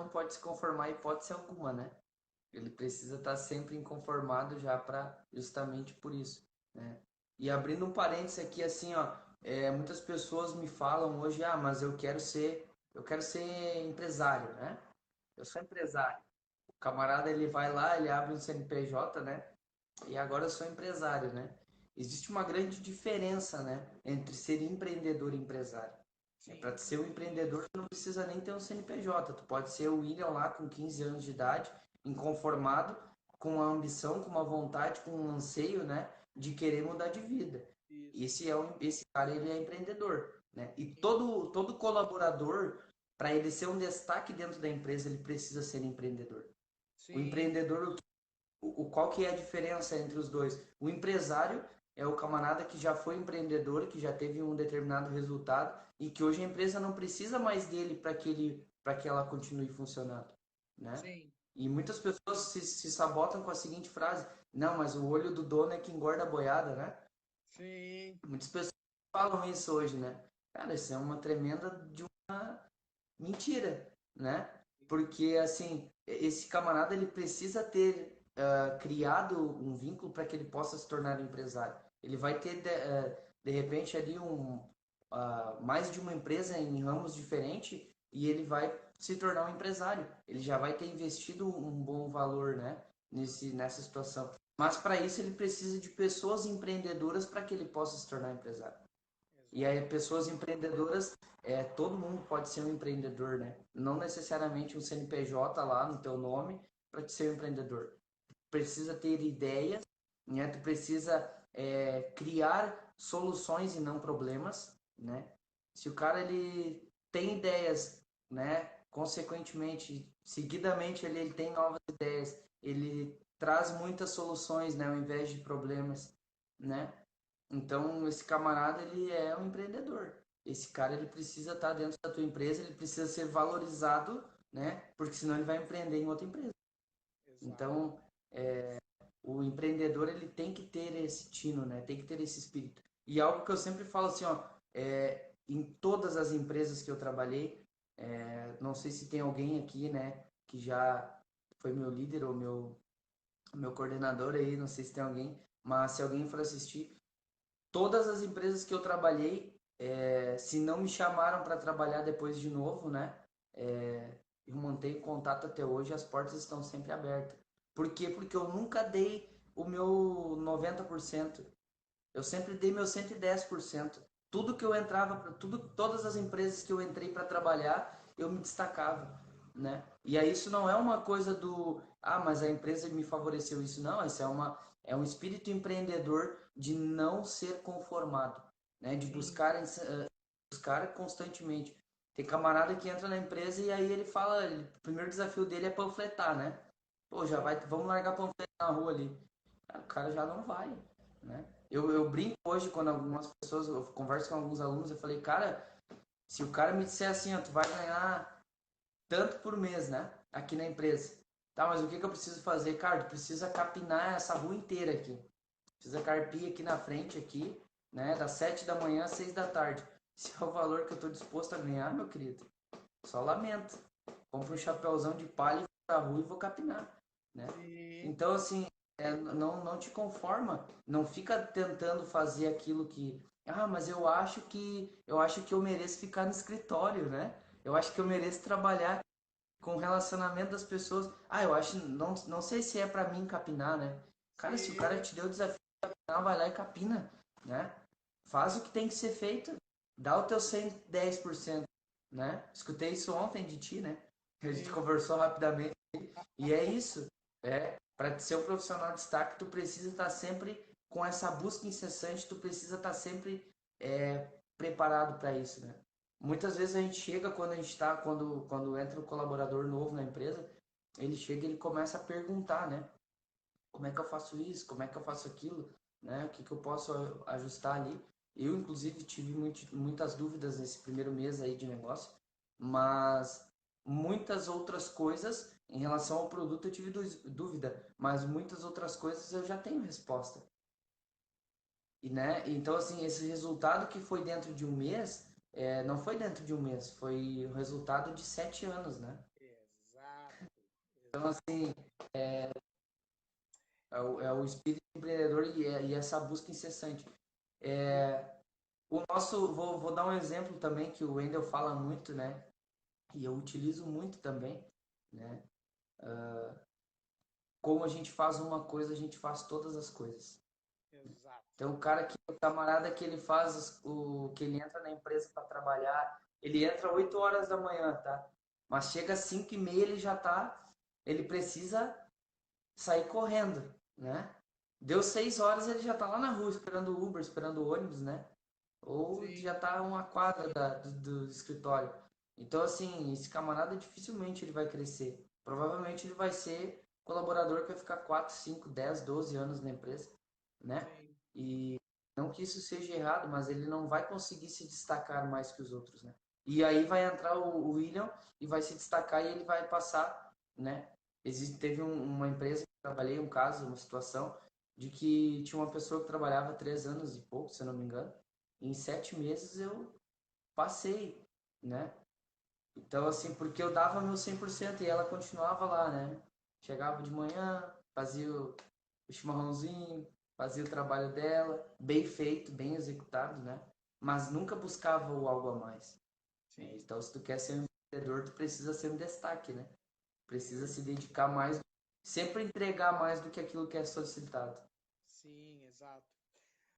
não pode se conformar em hipótese alguma, né? Ele precisa estar sempre inconformado já para justamente por isso, né? E abrindo um parênteses aqui, assim, ó, muitas pessoas me falam hoje, ah, mas eu quero ser empresário, né? Eu sou empresário. O camarada ele vai lá, ele abre um CNPJ, né? E agora eu sou empresário, né? Existe uma grande diferença, né, entre ser empreendedor e empresário. Sim, Para ser um empreendedor, tu não precisa nem ter um CNPJ. Tu pode ser o William lá com 15 anos de idade, inconformado, com uma ambição, com uma vontade, com um anseio, né, de querer mudar de vida. isso. Esse cara ele é empreendedor, né? E Sim, todo colaborador, para ele ser um destaque dentro da empresa, ele precisa ser empreendedor. O sim, empreendedor, qual que é a diferença entre os dois? O empresário é o camarada que já foi empreendedor, que já teve um determinado resultado e que hoje a empresa não precisa mais dele para que ela continue funcionando, né? sim, E muitas pessoas se sabotam com a seguinte frase: não, mas o olho do dono é que engorda a boiada, né? sim, Muitas pessoas falam isso hoje, né? Cara, isso é uma tremenda de uma mentira, né? Porque assim, esse camarada ele precisa ter criado um vínculo para que ele possa se tornar um empresário. Ele vai ter de repente ali mais de uma empresa em ramos diferentes e ele vai se tornar um empresário. Ele já vai ter investido um bom valor, né? Nessa situação. Mas para isso ele precisa de pessoas empreendedoras para que ele possa se tornar empresário. E aí, exatamente. pessoas empreendedoras, todo mundo pode ser um empreendedor, né? Não necessariamente um CNPJ lá no teu nome para ser um empreendedor. Precisa ter ideias, né? Tu precisa criar soluções e não problemas, né? Se o cara ele tem ideias, né? Consequentemente, seguidamente ele tem novas ideias, ele traz muitas soluções, né? Ao invés de problemas, né? Então, esse camarada, ele é um empreendedor. Esse cara, ele precisa estar dentro da tua empresa, ele precisa ser valorizado, né? Porque senão ele vai empreender em outra empresa. Exato. Então, o empreendedor, ele tem que ter esse tino, né? Tem que ter esse espírito. E algo que eu sempre falo assim, ó, em todas as empresas que eu trabalhei, não sei se tem alguém aqui, né, que já foi meu líder ou meu coordenador aí, não sei se tem alguém, mas se alguém for assistir, todas as empresas que eu trabalhei, se não me chamaram para trabalhar depois de novo, né? Eu mantenho contato até hoje, as portas estão sempre abertas. Por quê? Porque eu nunca dei o meu 90%. Eu sempre dei meu 110%. Tudo que eu entrava, todas as empresas que eu entrei para trabalhar, eu me destacava, né? E aí isso não é uma coisa do, ah, mas a empresa me favoreceu isso, não. Isso é um espírito empreendedor de não ser conformado, né? De Sim, buscar constantemente. Tem camarada que entra na empresa e aí ele fala, o primeiro desafio dele é panfletar, né? Pô, já sim, vai, vamos largar panfleto na rua ali. O cara já não vai, né? Eu brinco hoje quando algumas pessoas, eu converso com alguns alunos, eu falei, cara, se o cara me disser assim, ó, tu vai ganhar tanto por mês, né? Aqui na empresa. Tá, mas o que que eu preciso fazer? Cara, tu precisa capinar essa rua inteira aqui. Precisa carpir aqui na frente, aqui, né? Das 7 da manhã às 6 da tarde. Esse é o valor que eu tô disposto a ganhar, meu querido. Só lamento. Compro um chapéuzão de palha e vou pra rua e vou capinar, né? sim, Então, assim, não te conforma. Não fica tentando fazer aquilo que... Ah, mas eu acho que eu mereço ficar no escritório, né? Eu acho que eu sim, mereço trabalhar com o relacionamento das pessoas. Ah, eu acho, não sei se é para mim capinar, né? Cara, se o cara sim, te deu o desafio de capinar, vai lá e capina, né? Faz o que tem que ser feito. Dá o teu 110%, né? Escutei isso ontem de ti, né? A gente sim, conversou rapidamente. E é isso. Para ser um profissional de destaque, tu precisa estar sempre com essa busca incessante, tu precisa estar sempre preparado para isso, né? Muitas vezes a gente chega quando a gente está, quando entra um colaborador novo na empresa, ele chega e ele começa a perguntar, né? Como é que eu faço isso? Como é que eu faço aquilo? Né? O que que eu posso ajustar ali? Eu, inclusive, tive muitas dúvidas nesse primeiro mês aí de negócio, mas muitas outras coisas em relação ao produto eu tive dúvida, mas muitas outras coisas eu já tenho resposta. E, né? Então, assim, esse resultado que foi dentro de um mês, não foi dentro de um mês, foi o resultado de 7 anos, né? Então, assim, é o espírito empreendedor e essa busca incessante. O nosso, vou dar um exemplo também que o Wendel fala muito, né? E eu utilizo muito também, né? Como a gente faz uma coisa, a gente faz todas as coisas. Exato. Então, o camarada que ele faz, que ele entra na empresa para trabalhar, ele entra 8 horas da manhã, tá? Mas chega às 5h30, ele precisa sair correndo, né? Deu 6 horas, ele já tá lá na rua esperando o Uber, esperando o ônibus, né? Ou Sim, já tá a uma quadra do escritório. Então, assim, esse camarada dificilmente ele vai crescer. Provavelmente ele vai ser colaborador que vai ficar 4, 5, 10, 12 anos na empresa, né? sim, E não que isso seja errado, mas ele não vai conseguir se destacar mais que os outros, né? E aí vai entrar o William e vai se destacar e ele vai passar, né? Teve uma empresa que eu trabalhei, um caso, uma situação, de que tinha uma pessoa que trabalhava 3 anos e pouco, se eu não me engano. Em 7 meses eu passei, né? Então, assim, porque eu dava meu 100% e ela continuava lá, né? Chegava de manhã, fazia o chimarrãozinho, fazia o trabalho dela, bem feito, bem executado, né? Mas nunca buscava o algo a mais, né? sim, Então, se tu quer ser um empreendedor, tu precisa ser um destaque, né? Precisa se dedicar mais, sempre entregar mais do que aquilo que é solicitado. sim, exato.